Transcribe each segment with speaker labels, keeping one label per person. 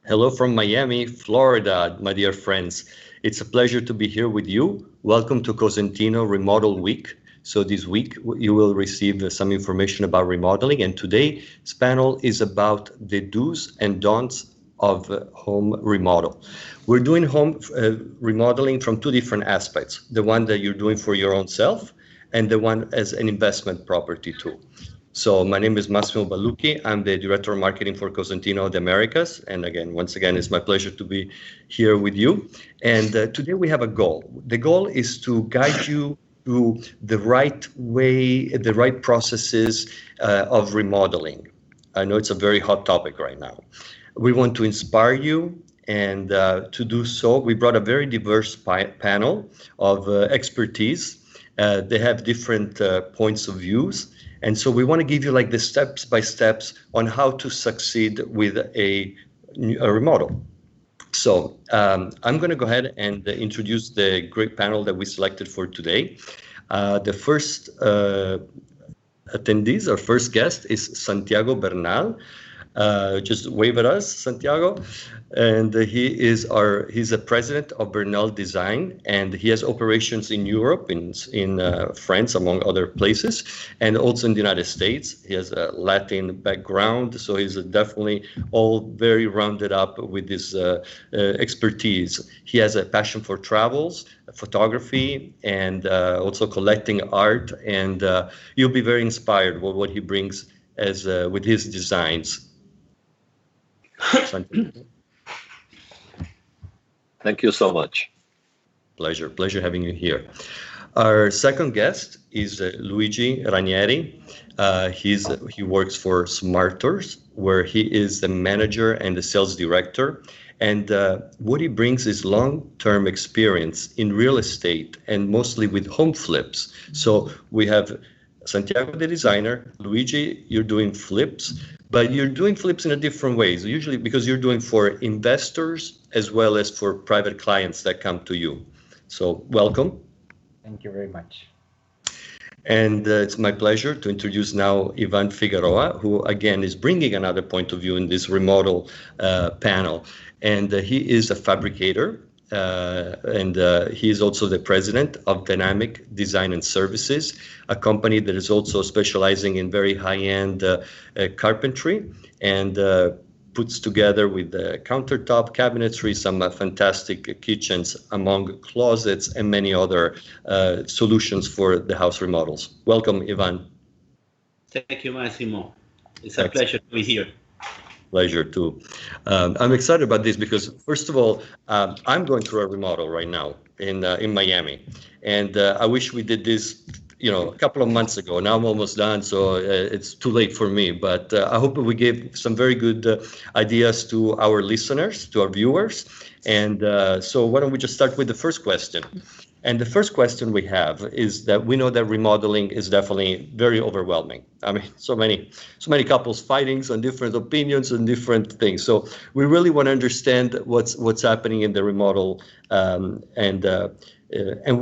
Speaker 1: Hello from Miami, Florida, my dear friends. It's a pleasure to be here with you. Welcome to Cosentino Remodel Week. So this week you will receive some information about remodeling, and today's panel is about the do's and don'ts of home remodel. We're doing home remodeling from two different aspects, the one that you're doing for your own self and the one as an investment property too. So my name is Mosco Bellucci. I'm the Director of Marketing for Cosentino Americas. And again, once again, it's my pleasure to be here with you. And today we have a goal. The goal is to guide you through the right way, the right processes of remodeling. I know it's a very hot topic right now. We want to inspire you, and to do so, we brought a very diverse panel of expertise. They have different points of views. And so we want to give you like the steps by steps on how to succeed with a remodel. So I'm going to go ahead and introduce the great panel that we selected for today. The first attendees, our first guest is Santiago Bernal. Just wave at us, Santiago. And he's a president of Bernal Design, and he has operations in Europe, in France, among other places, and also in the United States. He has a Latin background, so he's definitely all very rounded up with his expertise. He has a passion for travels, photography, and also collecting art, and you'll be very inspired with what he brings as with his designs.
Speaker 2: Thank you so much.
Speaker 1: Pleasure having you here. Our second guest is Luigi Ranieri. He works for Smarters, where he is the manager and the sales director. And what he brings is long-term experience in real estate and mostly with home flips. So we have Santiago, the designer. Luigi, you're doing flips, but you're doing flips in a different ways, usually because you're doing for investors as well as for private clients that come to you. So welcome.
Speaker 3: Thank you very much.
Speaker 1: And it's my pleasure to introduce now Yvan Figueroa, who again is bringing another point of view in this remodel panel. And he is a fabricator. And he is also the president of Dynamic Design and Services, a company that is also specializing in very high-end carpentry and puts together with the countertop cabinetry some fantastic kitchens among closets and many other solutions for the house remodels. Welcome, Yvan.
Speaker 4: Thank you, Massimo. It's a pleasure to be here.
Speaker 1: Pleasure too. I'm excited about this because, first of all, I'm going through a remodel right now in Miami, and I wish we did this, a couple of months ago. Now I'm almost done, so it's too late for me. But I hope we gave some very good ideas to our listeners, to our viewers. And so why don't we just start with the first question? And the first question we have is that we know that remodeling is definitely very overwhelming. I mean, so many couples fighting on different opinions and different things. So we really want to understand what's happening in the remodel and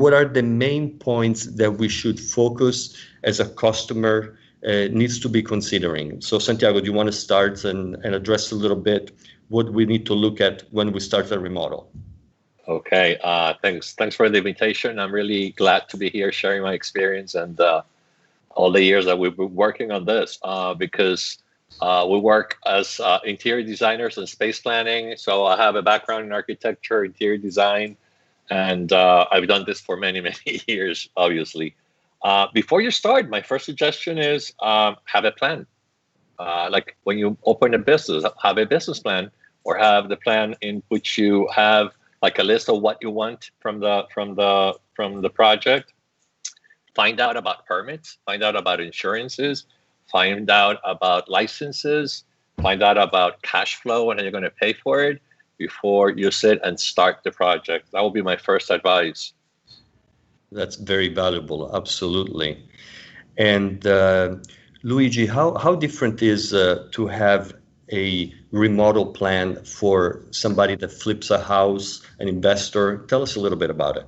Speaker 1: what are the main points that we should focus as a customer needs to be considering. So Santiago, do you want to start and address a little bit what we need to look at when we start a remodel?
Speaker 2: Okay, thanks for the invitation. I'm really glad to be here sharing my experience and all the years that we've been working on this because we work as interior designers and space planning. So I have a background in architecture, interior design, and I've done this for many years, obviously. Before you start, my first suggestion is have a plan. Like when you open a business, have a business plan or have the plan in which you have like a list of what you want from the project. Find out about permits, find out about insurances, find out about licenses, find out about cash flow and how you're going to pay for it before you sit and start the project. That will be my first advice.
Speaker 1: That's very valuable, absolutely. And Luigi, how different is to have a remodel plan for somebody that flips a house, an investor? Tell us a little bit about it.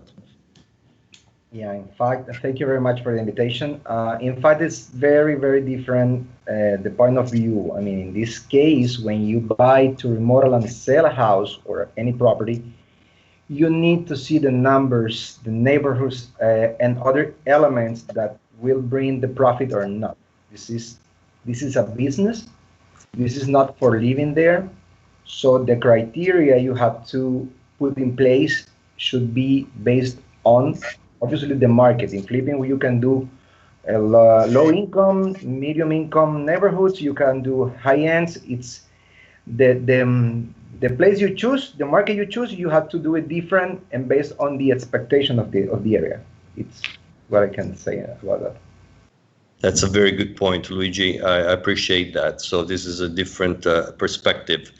Speaker 3: Yeah, in fact, thank you very much for the invitation. In fact, it's very, very different, the point of view. I mean, in this case, when you buy to remodel and sell a house or any property, you need to see the numbers, the neighborhoods, and other elements that will bring the profit or not. This is this is a business. This is not for living there. So the criteria you have to put in place should be based on obviously the market. In flipping, you can do low income, medium income neighborhoods. You can do high ends. It's the place you choose, the market you choose. You have to do it different and based on the expectation of the area. It's what I can say about that.
Speaker 1: That's a very good point, Luigi. I appreciate that. So this is a different perspective.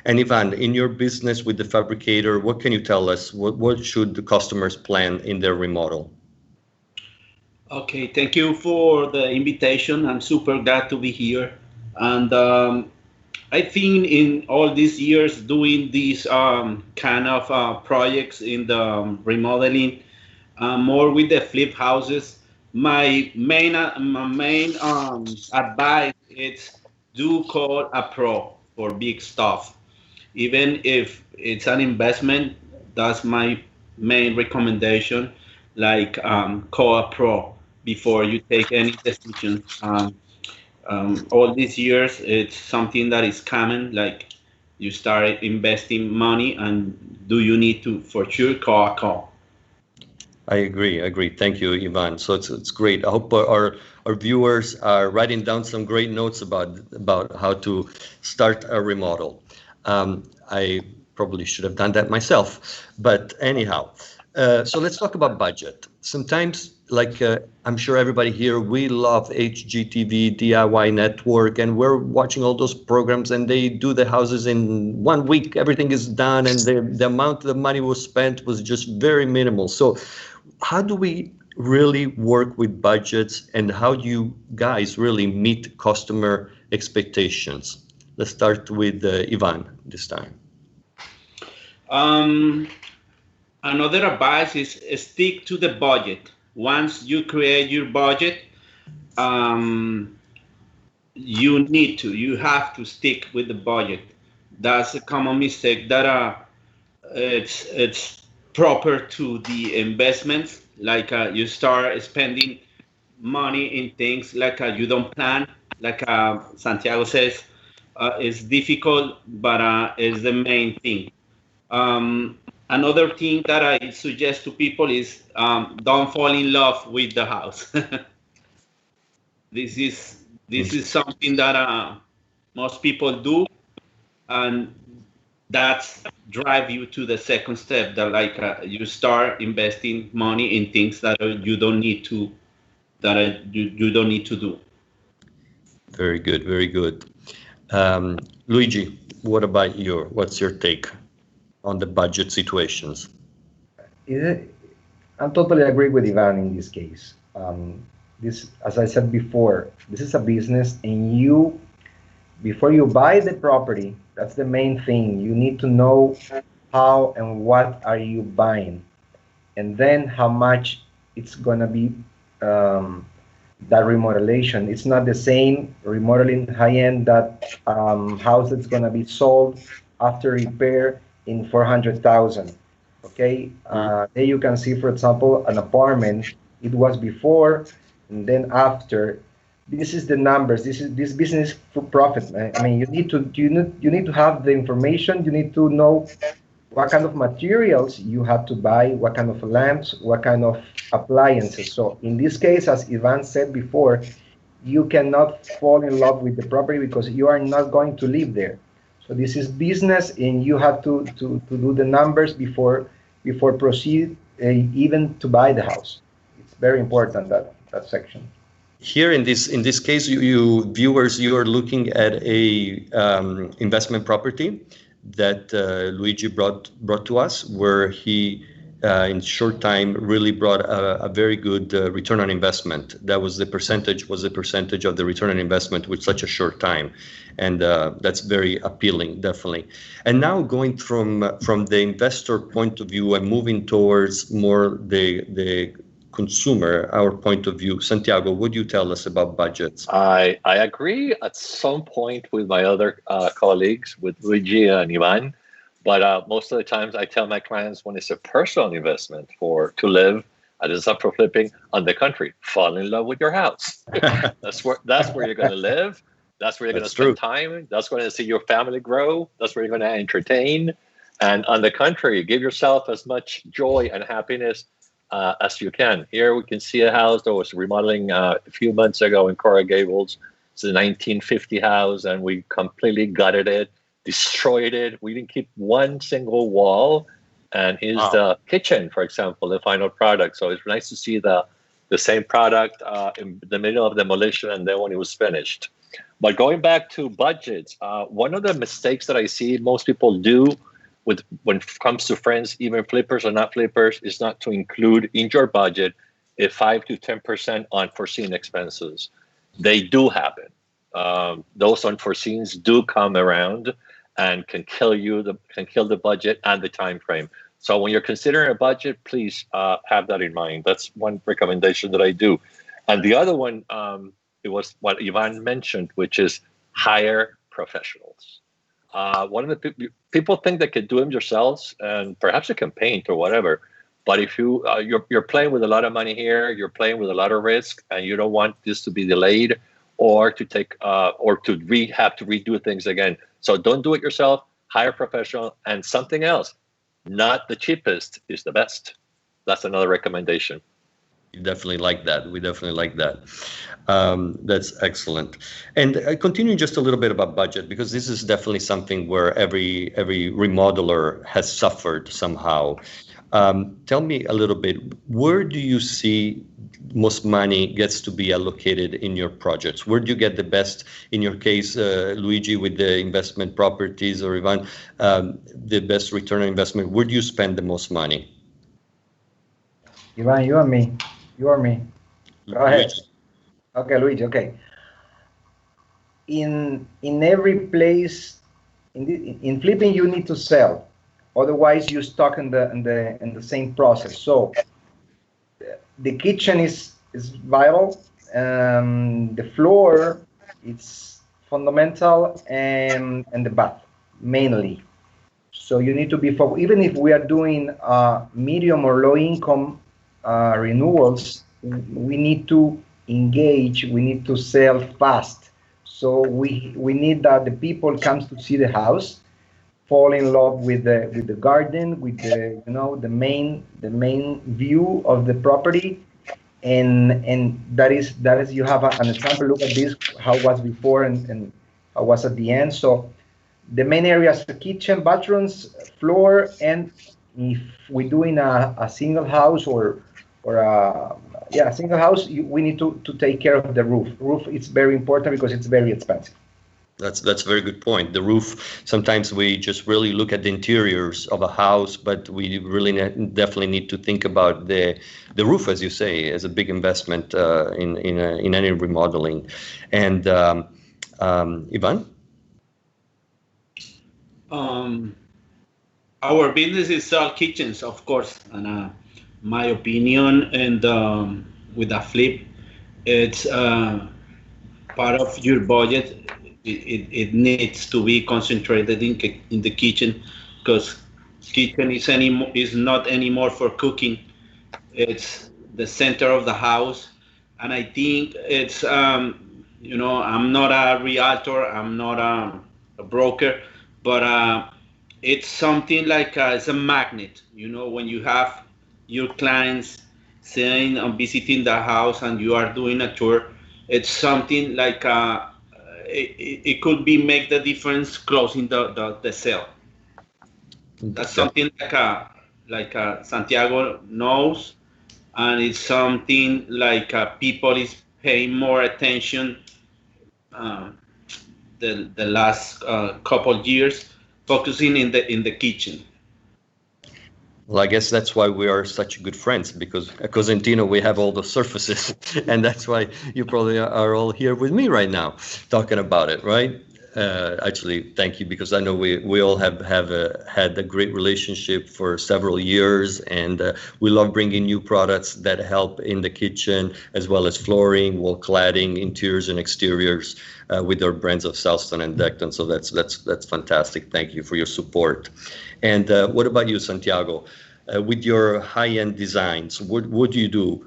Speaker 1: And Yvan, in your business with the fabricator, what can you tell us? What should the customers plan in their remodel?
Speaker 4: Okay, thank you for the invitation. I'm super glad to be here. And I think in all these years doing these kind of projects in the remodeling, more with the flip houses, my main advice is do call a pro for big stuff. Even if it's an investment, that's my main recommendation. Like call a pro before you take any decision. All these years, it's something that is common. Like you start investing money, and do you need to for sure call a call?
Speaker 1: I agree. I agree. Thank you, Yvan. So it's great. I hope our viewers are writing down some great notes about how to start a remodel. I probably should have done that myself, but anyhow. So let's talk about budget. Sometimes, like I'm sure everybody here, we love HGTV, DIY Network, and we're watching all those programs, and they do the houses in 1 week. Everything is done, and the amount of money was spent was just very minimal. So how do we really work with budgets, and how do you guys really meet customer expectations? Let's start with Yvan this time.
Speaker 4: Um, Another advice is stick to the budget. Once you create your budget, um, you have to stick with the budget. That's a common mistake that it's proper to the investments. Like you start spending money in things like you don't plan. Like Santiago says, it's difficult, but it's the main thing. Um, Another thing that I suggest to people is don't fall in love with the house. this is this is something that most people do, and that's drive you to the second step. That like you start investing money in things that you don't need to you don't need to do.
Speaker 1: Very good, very good. Luigi, what's your take on the budget situations?
Speaker 3: I totally agree with Ivan in this case. This, as I said before, this is a business, and before you buy the property, that's the main thing. You need to know how and what are you buying, and then how much it's gonna be. That remodelation, it's not the same remodeling high end that house that's gonna be sold after repair in 400,000. Okay, there you can see, for example, an apartment. It was before and then after. This is the numbers. This business for profit. I mean, you need to have the information. You need to know what kind of materials you have to buy, what kind of lamps, what kind of appliances. So in this case, as Ivan said before, you cannot fall in love with the property because you are not going to live there. So this is business, and you have to do the numbers before proceed, even to buy the house. It's very important, that section.
Speaker 1: Here in this case, you viewers, you are looking at a investment property that Luigi brought to us, where he in short time really brought a very good return on investment. That was the percentage of the return on investment with such a short time, and that's very appealing, definitely. And now going from the investor point of view and moving towards more the consumer, our point of view. Santiago, would you tell us about budgets?
Speaker 2: I agree at some point with my other colleagues, with Luigi and Yvan, but most of the times I tell my clients when it's a personal investment to live, and it's up for flipping, on the country, fall in love with your house. That's where you're going to live. That's where you're going to spend time. That's where you're going to see your family grow. That's where you're going to entertain. And on the country, give yourself as much joy and happiness as you can. Here we can see a house that was remodeling a few months ago in Coral Gables. It's a 1950 house, and we completely gutted it, destroyed it. We didn't keep one single wall. And here's the kitchen, for example, the final product. So it's nice to see the same product in the middle of demolition and then when it was finished. But going back to budgets, one of the mistakes that I see most people do when it comes to friends, even flippers or not flippers, is not to include in your budget a 5 to 10% unforeseen expenses. They do happen. Those unforeseens do come around and can kill the budget and the time frame. So when you're considering a budget, please have that in mind. That's one recommendation that I do. And the other one, it was what Yvan mentioned, which is hire professionals. One of the people think they can do them yourselves, and perhaps you can paint or whatever. But if you're playing with a lot of money here, you're playing with a lot of risk, and you don't want this to be delayed or to have to redo things again. So don't do it yourself. Hire a professional. And something else, not the cheapest is the best. That's another recommendation.
Speaker 1: We definitely like that. That's excellent. And continue just a little bit about budget, because this is definitely something where every remodeler has suffered somehow. Tell me a little bit, where do you see most money gets to be allocated in your projects? Where do you get the best, in your case, Luigi, with the investment properties, or Yvan, the best return on investment? Where do you spend the most money?
Speaker 3: Yvan, you or me? You or me? Go ahead.
Speaker 1: Luigi.
Speaker 3: Okay, Luigi. Okay. In every place, in flipping, you need to sell. Otherwise, you're stuck in the same process. So the kitchen is vital. The floor, it's fundamental, and the bath mainly. So you need to be focused. Even if we are doing medium or low income renewals, we need to engage. We need to sell fast. So we need that the people comes to see the house, fall in love with the garden, with the main view of the property, and that is you have an example. Look at this, how it was before and how it was at the end. So the main areas: the kitchen, bathrooms, floor, and if we're doing a single house or a single house, we need to take care of the roof. Roof is very important because it's very expensive.
Speaker 1: That's a very good point. The roof, sometimes we just really look at the interiors of a house, but we really definitely need to think about the roof, as you say, as a big investment in any remodeling. And Yvan?
Speaker 4: Our business is sell kitchens, of course, and my opinion, and with a flip, it's part of your budget. It needs to be concentrated in the kitchen, because kitchen is not anymore for cooking. It's the center of the house, and I think it's I'm not a realtor, I'm not a broker, but it's something like it's a magnet. When you have your clients saying and visiting the house and you are doing a tour, it's something like it could be make the difference closing the sale. That's something like Santiago knows, and it's something like people is paying more attention the last couple years, focusing in the kitchen.
Speaker 1: Well, I guess that's why we are such good friends, because at Cosentino we have all the surfaces, and that's why you probably are all here with me right now talking about it, right? Actually, thank you, because I know we all have had a great relationship for several years, and we love bringing new products that help in the kitchen, as well as flooring, wall cladding, interiors and exteriors, with our brands of Southstone and Decton. So that's fantastic. Thank you for your support. And what about you, Santiago? With your high-end designs, what do you do?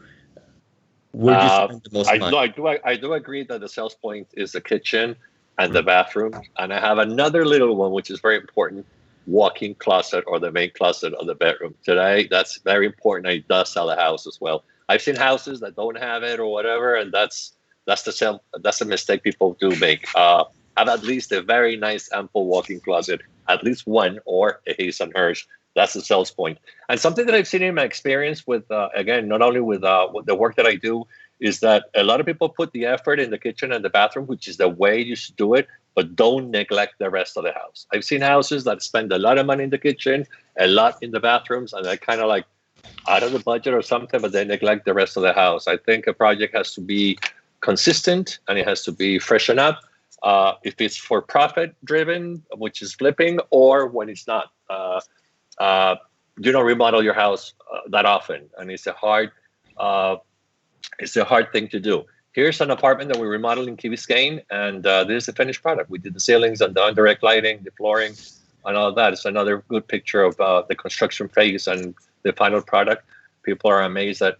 Speaker 1: Where do you spend the most money?
Speaker 2: I do agree that the sales point is the kitchen and the bathroom. And I have another little one, which is very important: walk-in closet, or the main closet of the bedroom. Today, that's very important. It does sell a house as well. I've seen houses that don't have it or whatever, and that's the mistake people do make. Have at least a very nice, ample walk-in closet, at least one, or a his and hers. That's the sales point. And something that I've seen in my experience with, again, not only with the work that I do, is that a lot of people put the effort in the kitchen and the bathroom, which is the way you should do it, but don't neglect the rest of the house. I've seen houses that spend a lot of money in the kitchen, a lot in the bathrooms, and they're kind of like out of the budget or something, but they neglect the rest of the house. I think a project has to be consistent, and it has to be freshen up. If it's for profit driven, which is flipping, or when it's not. You don't remodel your house that often, and it's a hard thing to do. Here's an apartment that we remodeled in Key Biscayne, and this is the finished product. We did the ceilings and the indirect lighting, the flooring, and all of that. It's another good picture of the construction phase and the final product. People are amazed that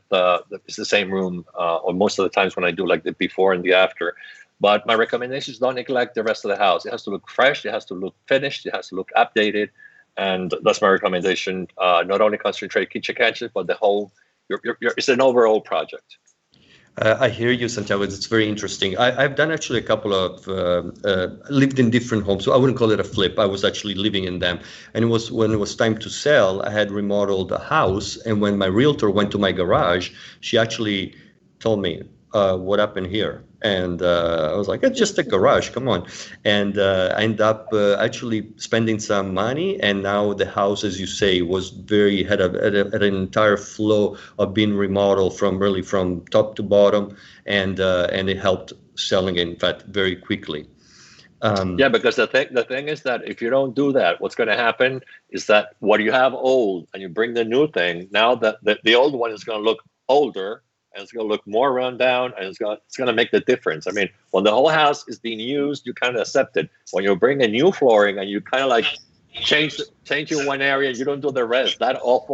Speaker 2: it's the same room, or most of the times when I do like the before and the after. But my recommendation is don't neglect the rest of the house. It has to look fresh. It has to look finished. It has to look updated. And that's my recommendation. Not only concentrate kitchen gadgets, but the whole, it's an overall project.
Speaker 1: I hear you, Santiago. It's very interesting. I've done actually a couple of, lived in different homes. So I wouldn't call it a flip. I was actually living in them. And it was when it was time to sell, I had remodeled a house. And when my realtor went to my garage, she actually told me, what happened here? And I was like, it's just a garage, come on. And I ended up actually spending some money. And now the house, as you say, had an entire flow of being remodeled from top to bottom. And it helped selling it, in fact, very quickly.
Speaker 2: Yeah, because the thing is that if you don't do that, what's going to happen is that what you have old and you bring the new thing, now that the old one is going to look older, and it's going to look more run down, and it's going to make the difference. I mean, when the whole house is being used, you kind of accept it. When you bring a new flooring and you kind of like change in one area, you don't do the rest, that old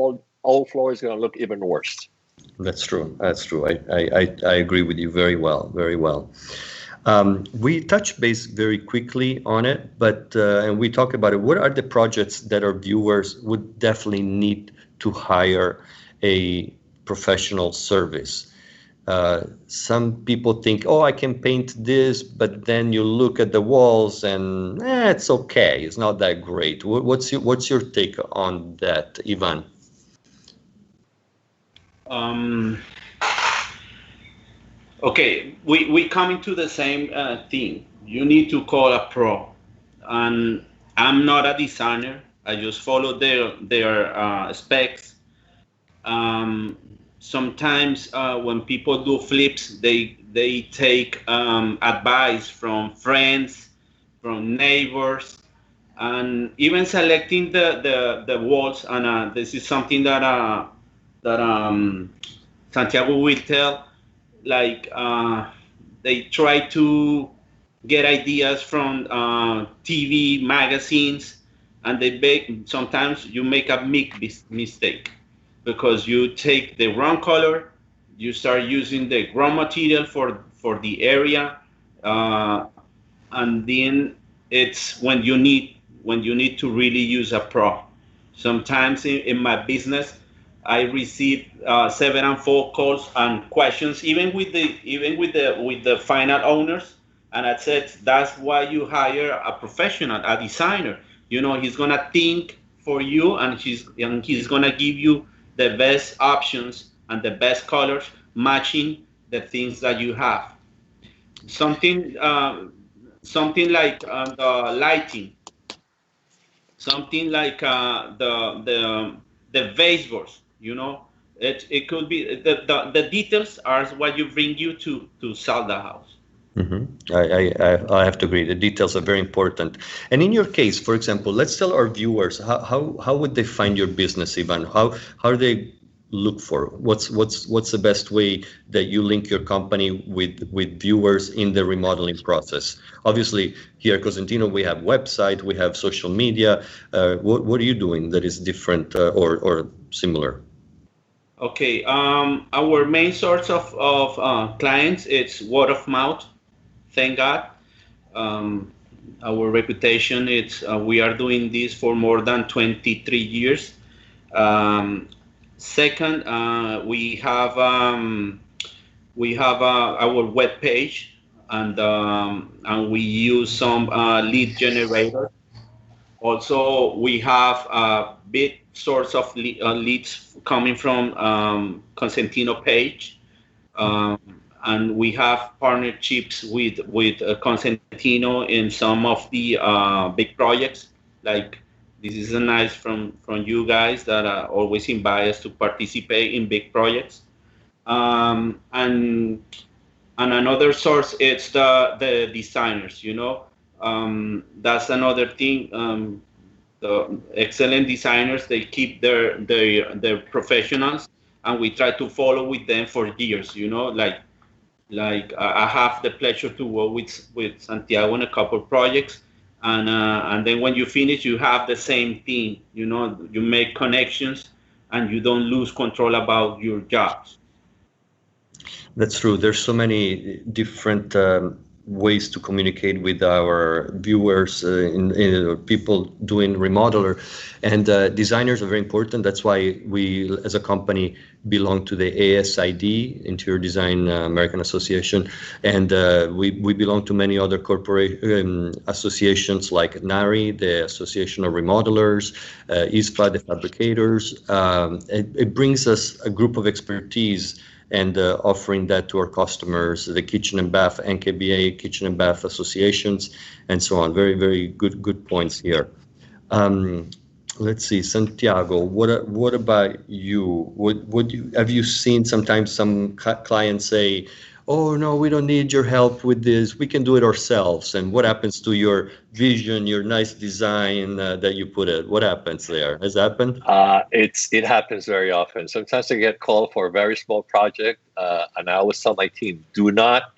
Speaker 2: floor is going to look even worse.
Speaker 1: That's true. I agree with you very well. Very well. We touch base very quickly on it, but and we talk about it. What are the projects that our viewers would definitely need to hire a professional service? Some people think, oh, I can paint this, but then you look at the walls and it's okay. It's not that great. What's your take on that, Yvan?
Speaker 4: Okay, we coming to the same thing. You need to call a pro, and I'm not a designer. I just follow their specs. Sometimes when people do flips, they take advice from friends, from neighbors, and even selecting the walls. And this is something that Santiago will tell. Like they try to get ideas from TV magazines, and sometimes you make a big mistake, because you take the wrong color, you start using the wrong material for the area, and then it's when you need to really use a pro. Sometimes in my business, I receive 7 and 4 calls and questions, even with the final owners, and I said that's why you hire a professional, a designer. You know, he's gonna think for you, and he's gonna give you the best options and the best colors matching the things that you have. Something like the lighting, something like the baseboards. You know, it could be the details are what you bring you to sell the house.
Speaker 1: I have to agree. The details are very important. And in your case, for example, let's tell our viewers how would they find your business, Yvan? How do they look for what's the best way that you link your company with viewers in the remodeling process? Obviously, here at Cosentino, we have website, we have social media. What are you doing that is different or similar?
Speaker 4: Okay, our main source of clients is word of mouth. Thank God. Um, our reputation, it's we are doing this for more than 23 years. Um, Second, we have our web page, and we use some lead generator. Also, we have a big source of leads coming from Cosentino page, um, and we have partnerships with Cosentino in some of the big projects. Like this is a nice from you guys that always invite us to participate in big projects. Um, and and another source it's the designers. That's another thing. The excellent designers, they keep their professionals, and we try to follow with them for years. I have the pleasure to work with Santiago on a couple projects, and then when you finish, you have the same thing. You make connections, and you don't lose control about your jobs.
Speaker 1: That's true. There's so many different ways to communicate with our viewers, in people doing remodeler, and designers are very important. That's why we, as a company, belong to the ASID, Interior Design American Association, and we belong to many other corporate associations like NARI, the Association of Remodelers, ISPA, the fabricators. It brings us a group of expertise and offering that to our customers, the Kitchen and Bath, NKBA, Kitchen and Bath Associations, and so on. Very, very good points here. Let's see, Santiago, what about you? Have you seen sometimes some clients say, oh, no, we don't need your help with this. We can do it ourselves. And what happens to your vision, your nice design that you put it? What happens there? Has that happened?
Speaker 2: It happens very often. Sometimes I get called for a very small project, and I always tell my team, do not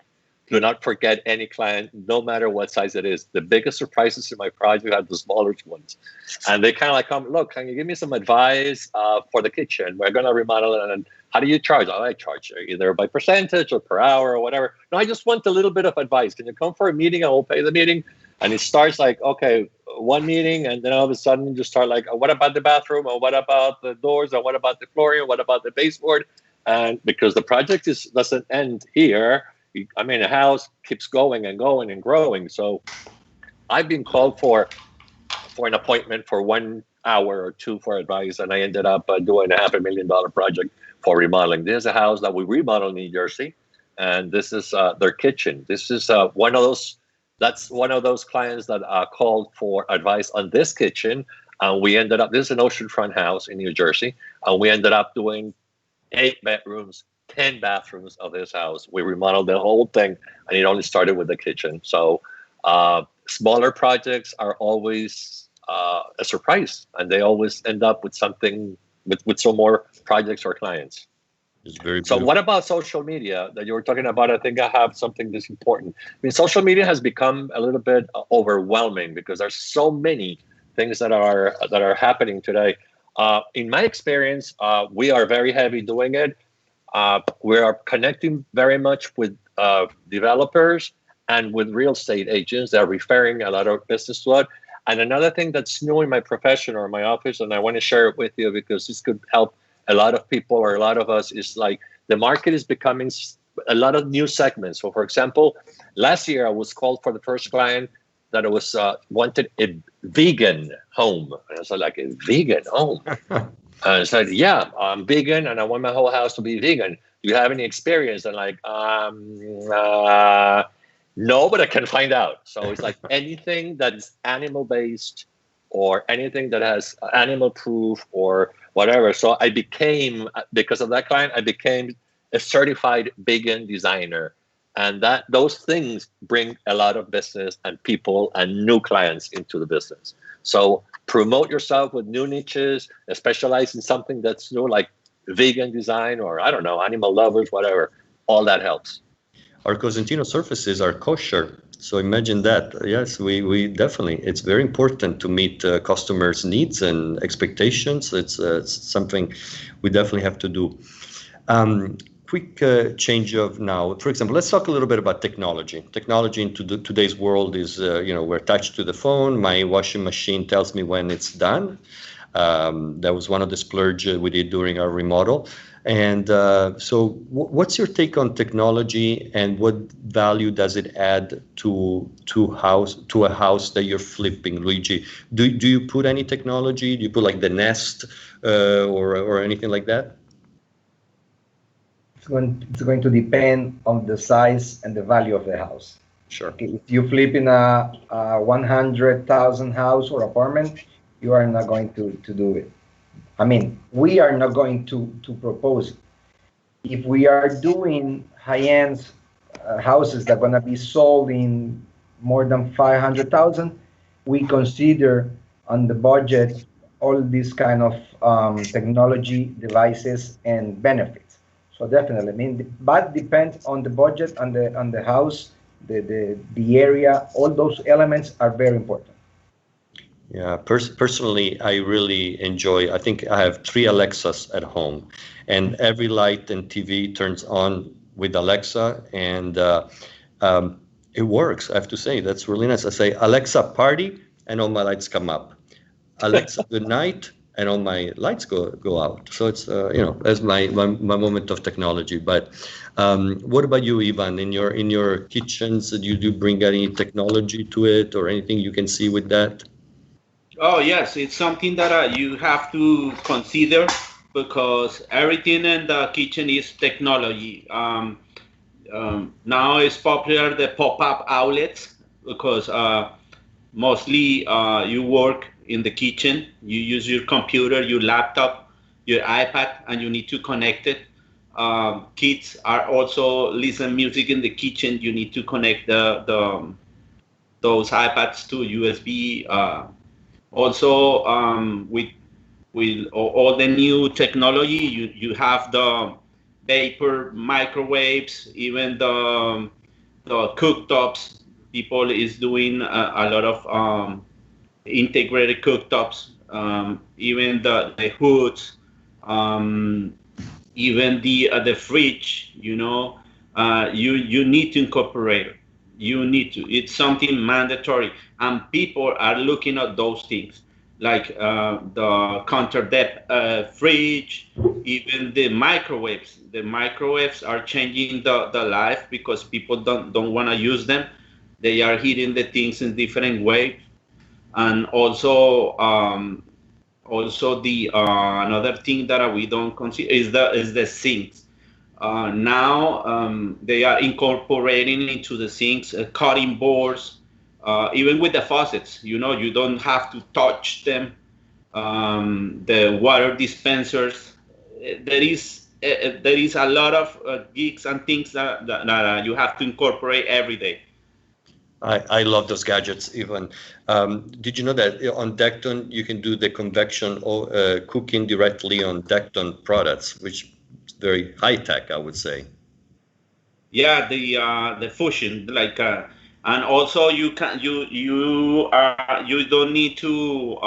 Speaker 2: forget any client, no matter what size it is. The biggest surprises in my project are the smaller ones. And they kind of like come, look, can you give me some advice for the kitchen? We're going to remodel it. And how do you charge? Oh, I charge either by percentage or per hour or whatever. No, I just want a little bit of advice. Can you come for a meeting? I will pay the meeting. And it starts like, okay, one meeting. And then all of a sudden you just start like, oh, what about the bathroom? Or what about the doors? Or what about the flooring? Or what about the baseboard? And because the project doesn't end here, I mean, the house keeps going and going and growing. So I've been called for an appointment for 1 hour or two for advice, and I ended up doing a $500,000 project for remodeling. There's a house that we remodeled in New Jersey, and this is their kitchen. This is one of those. That's one of those clients that called for advice on this kitchen, and we ended up. This is an oceanfront house in New Jersey, and we ended up doing 8 bedrooms. 10 bathrooms of this house. We remodeled the whole thing, and it only started with the kitchen. So smaller projects are always a surprise, and they always end up with something, with some more projects or clients.
Speaker 1: It's very
Speaker 2: so what about social media that you were talking about? I think I have something that's important. I mean, social media has become a little bit overwhelming because there's so many things that are happening today. In my experience, we are very heavy doing it. We are connecting very much with developers and with real estate agents that are referring a lot of business to us. And another thing that's new in my profession or my office, and I want to share it with you because this could help a lot of people or a lot of us, is like the market is becoming a lot of new segments. So, for example, last year I was called for the first client that it was wanted a vegan home. And I was like, a vegan home? And I said, yeah, I'm vegan and I want my whole house to be vegan. Do you have any experience? And like, no, but I can find out. So it's like anything that is animal-based or anything that has animal proof or whatever. So I became, because of that client, I became a certified vegan designer. And those things bring a lot of business and people and new clients into the business. So promote yourself with new niches, specialize in something that's new, like vegan design or, I don't know, animal lovers, whatever. All that helps.
Speaker 1: Our Cosentino surfaces are kosher. So imagine that. Yes, we definitely, it's very important to meet customers' needs and expectations. It's something we definitely have to do. Quick change of now. For example, let's talk a little bit about technology. Technology in today's world is, we're attached to the phone. My washing machine tells me when it's done. That was one of the splurge we did during our remodel. And so what's your take on technology, and what value does it add to a house that you're flipping, Luigi? Do you put any technology? Do you put like the Nest or anything like that?
Speaker 3: It's going to depend on the size and the value of the house.
Speaker 1: Sure.
Speaker 3: Okay, if you flip in a 100,000 house or apartment, you are not going to do it. I mean, we are not going to propose it. If we are doing high-end houses that are going to be sold in more than 500,000, we consider on the budget all these kind of technology devices and benefits. So definitely, I mean, but depends on the budget, on the house, the area. All those elements are very important.
Speaker 1: Yeah, personally, I really enjoy. I think I have 3 Alexas at home, and every light and TV turns on with Alexa, and it works. I have to say that's really nice. I say Alexa party, and all my lights come up. Alexa good night, and all my lights go out. So it's that's my moment of technology. But what about you, Yvan? In your kitchens, do you bring any technology to it, or anything you can see with that?
Speaker 4: Oh yes, it's something that you have to consider because everything in the kitchen is technology. Now it's popular the pop-up outlets because mostly you work in the kitchen, you use your computer, your laptop, your iPad, and you need to connect it. Kids are also listen music in the kitchen. You need to connect those iPads to USB. Also, with all the new technology, you have the vapor microwaves, even the cooktops. People is doing a lot of integrated cooktops, even the hoods, even the fridge. You need to incorporate it. You need to. It's something mandatory, and people are looking at those things, like the counter depth fridge, even the microwaves. The microwaves are changing the life because people don't want to use them. They are heating the things in different ways, and also the another thing that we don't consider is the sinks. Now they are incorporating into the sinks cutting boards, even with the faucets. You don't have to touch them. The water dispensers. There is a lot of geeks and things that you have to incorporate every day.
Speaker 1: I love those gadgets, Even. Did you know that on Decton you can do the convection or cooking directly on Decton products, which is very high tech, I would say.
Speaker 4: Yeah, the fusion, like, and also you don't need to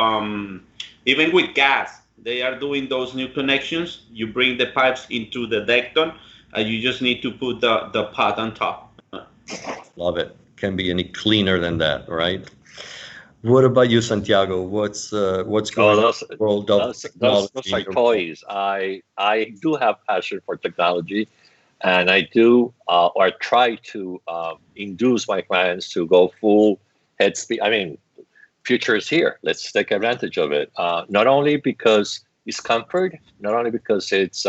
Speaker 4: even with gas. They are doing those new connections. You bring the pipes into the Decton, and you just need to put the pot on top.
Speaker 1: Love it. Can be any cleaner than that, right? What about you, Santiago? What's going on in the world of technology?
Speaker 2: Those are toys. I do have passion for technology, and I do or try to induce my clients to go full head speed. I mean, future is here. Let's take advantage of it. Not only because it's comfort, not only because it's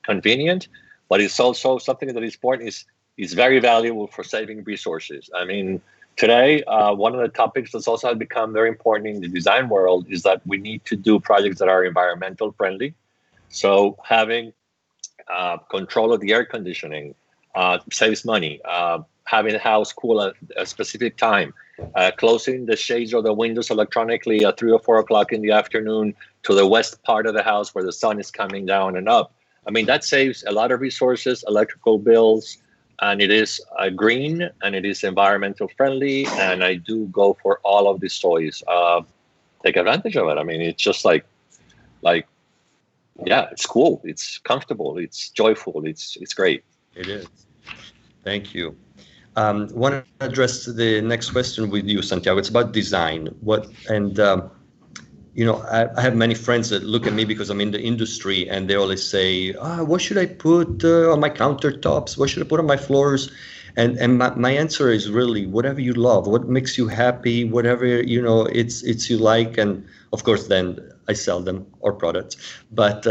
Speaker 2: convenient, but it's also something that is important. Is very valuable for saving resources. I mean, today, one of the topics that's also become very important in the design world is that we need to do projects that are environmental friendly. So having control of the air conditioning, saves money. Having the house cool at a specific time, closing the shades or the windows electronically at 3 or 4 o'clock in the afternoon to the west part of the house where the sun is coming down and up. I mean, that saves a lot of resources, electrical bills, and it is green and it is environmental friendly. And I do go for all of these toys. Take advantage of it. I mean, it's just like, yeah, it's cool. It's comfortable. It's joyful. It's great.
Speaker 1: It is. Thank you. Want to address the next question with you, Santiago. It's about design. I have many friends that look at me because I'm in the industry, and they always say, what should I put on my countertops? What should I put on my floors? And my answer is really whatever you love, what makes you happy, whatever, it's you like. And of course, then I sell them or products. But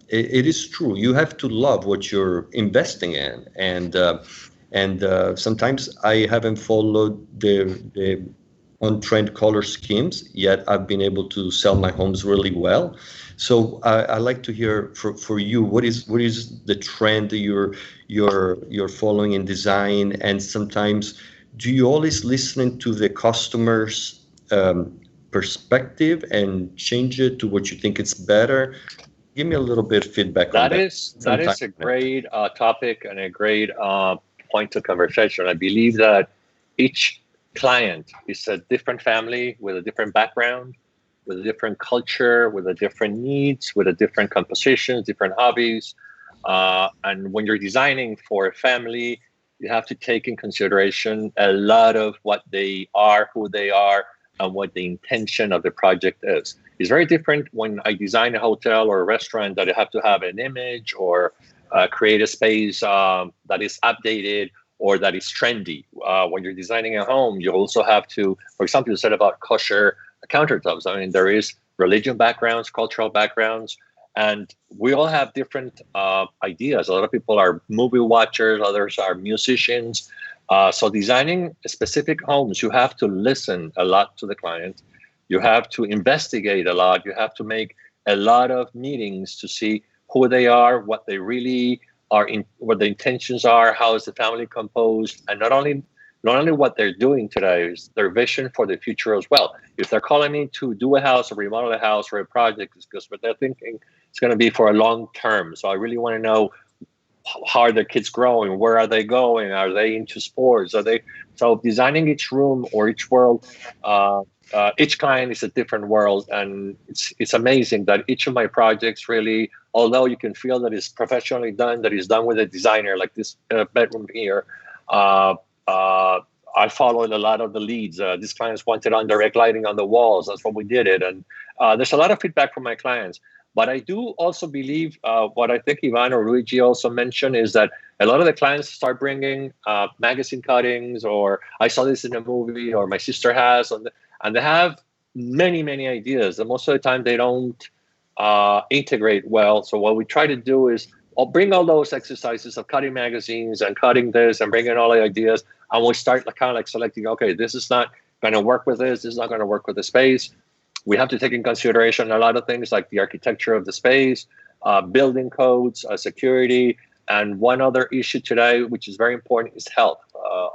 Speaker 1: it is true. You have to love what you're investing in. And sometimes I haven't followed the on-trend color schemes, yet I've been able to sell my homes really well. So I like to hear for you, what is the trend that you're following in design? And sometimes, do you always listen to the customer's perspective and change it to what you think it's better? Give me a little bit of feedback on that.
Speaker 2: That is a great topic and a great point of conversation. I believe that each client is a different family with a different background, with a different culture, with a different needs, with a different compositions, different hobbies. And when you're designing for a family, you have to take in consideration a lot of what they are, who they are, and what the intention of the project is. It's very different when I design a hotel or a restaurant that I have to have an image or create a space that is updated or that is trendy. When you're designing a home, you also have to, for example, you said about kosher countertops. I mean, there is religion backgrounds, cultural backgrounds, and we all have different ideas. A lot of people are movie watchers, others are musicians. So designing specific homes, you have to listen a lot to the client. You have to investigate a lot. You have to make a lot of meetings to see who they are, what they really are, what the intentions are, how is the family composed, and not only what they're doing today, is their vision for the future as well. If they're calling me to do a house or remodel a house or a project, it's because what they're thinking is going to be for a long term. So I really want to know, how are their kids growing? Where are they going? Are they into sports? So designing each room or each world, each client is a different world. And it's amazing that each of my projects really, although you can feel that it's professionally done, that is done with a designer, like this bedroom here, I followed a lot of the leads. These clients wanted on direct lighting on the walls. That's what we did it. And there's a lot of feedback from my clients. But I do also believe what I think Yvan or Luigi also mentioned is that a lot of the clients start bringing magazine cuttings, or I saw this in a movie, or my sister has, and they have many, many ideas. And most of the time they don't integrate well. So what we try to do is I'll bring all those exercises of cutting magazines and cutting this and bringing all the ideas. And we'll start kind of like selecting, okay, this is not going to work with this. This is not going to work with the space. We have to take in consideration a lot of things like the architecture of the space, building codes, security, and one other issue today, which is very important, is health.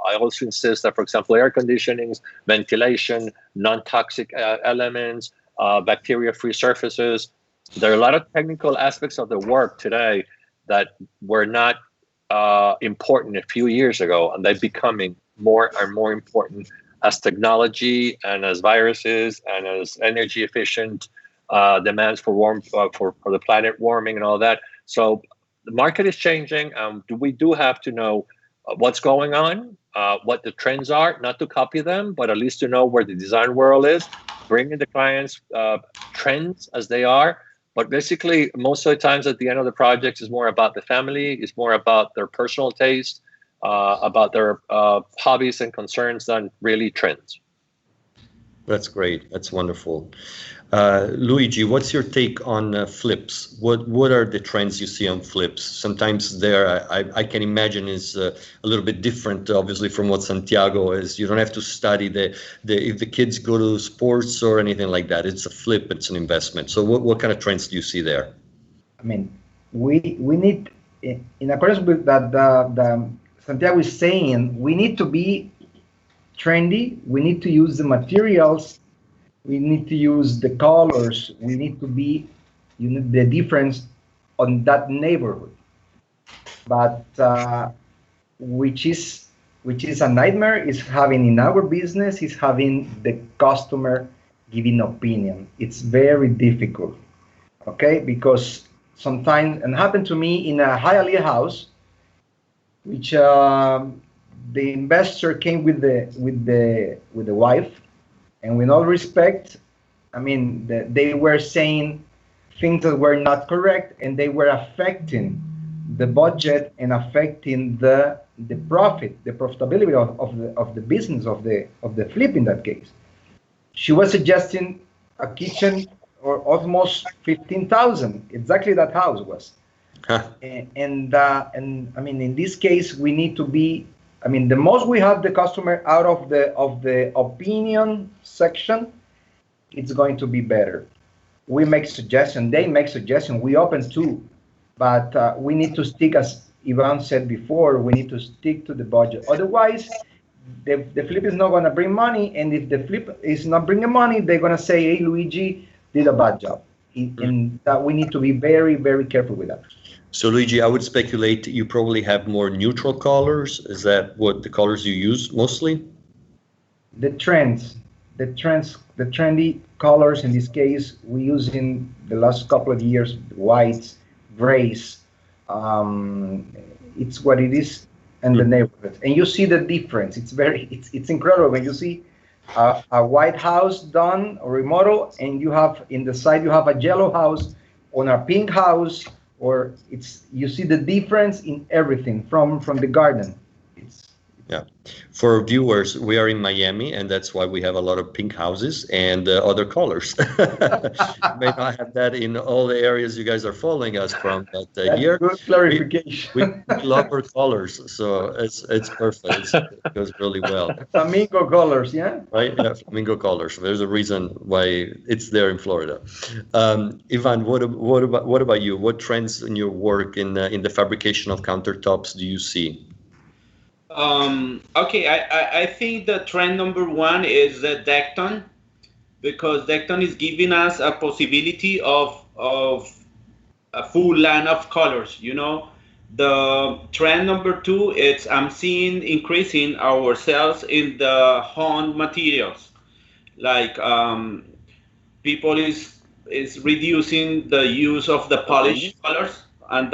Speaker 2: I also insist that, for example, air conditionings, ventilation, non-toxic elements, bacteria-free surfaces. There are a lot of technical aspects of the work today that were not important a few years ago, and they're becoming more and more important as technology and as viruses and as energy efficient demands for the planet warming and all that. So the market is changing. We do have to know what's going on, what the trends are, not to copy them, but at least to know where the design world is, bring in the clients' trends as they are. But basically, most of the times at the end of the project is more about the family, is more about their personal taste, about their hobbies and concerns than really trends.
Speaker 1: That's great. That's wonderful. Luigi, what's your take on flips? What are the trends you see on flips? Sometimes I can imagine is a little bit different, obviously, from what Santiago is. You don't have to study if the kids go to sports or anything like that. It's a flip. It's an investment. So what kind of trends do you see there?
Speaker 3: I mean, we need in accordance with that, the Santiago is saying, we need to be trendy. We need to use the materials. We need to use the colors. We need to be, the difference on that neighborhood. But which is a nightmare is having in our business is having the customer giving opinion. It's very difficult, okay? Because sometimes, and happened to me in a Hialeah house, which the investor came with the wife, and with all respect, I mean, they were saying things that were not correct, and they were affecting the budget and affecting the profit, the profitability of the business of the flip in that case. She was suggesting a kitchen or almost 15,000. Exactly that house was.
Speaker 1: Huh.
Speaker 3: And I mean, in this case, we need to be. I mean, the most we have the customer out of the opinion section, it's going to be better. We make suggestion, they make suggestion, we open too, but we need to stick, as Yvan said before, we need to stick to the budget. Otherwise, the flip is not going to bring money, and if the flip is not bringing money, they're going to say, hey, Luigi did a bad job. And that we need to be very, very careful with that.
Speaker 1: So Luigi, I would speculate you probably have more neutral colors. Is that what the colors you use mostly?
Speaker 3: The trendy colors in this case, we use in the last couple of years, whites, grays. It's what it is in the neighborhood. And you see the difference. It's incredible when you see a white house done or remodel, and you have in the side, you have a yellow house on a pink house, or you see the difference in everything from the garden.
Speaker 1: Yeah. For viewers, we are in Miami, and that's why we have a lot of pink houses and other colors. May not have that in all the areas you guys are following us from, but here
Speaker 3: good clarification.
Speaker 1: we love our colors, so it's perfect. It goes really well.
Speaker 3: Flamingo colors, yeah.
Speaker 1: Right, yeah, flamingo colors. There's a reason why it's there in Florida. Yvan, what about you? What trends in your work in the fabrication of countertops do you see?
Speaker 4: Okay, I think the trend number one is the Decton, because Decton is giving us a possibility of a full line of colors. You know, the trend number two is I'm seeing increasing our sales in the home materials, like people is reducing the use of the polished colors, and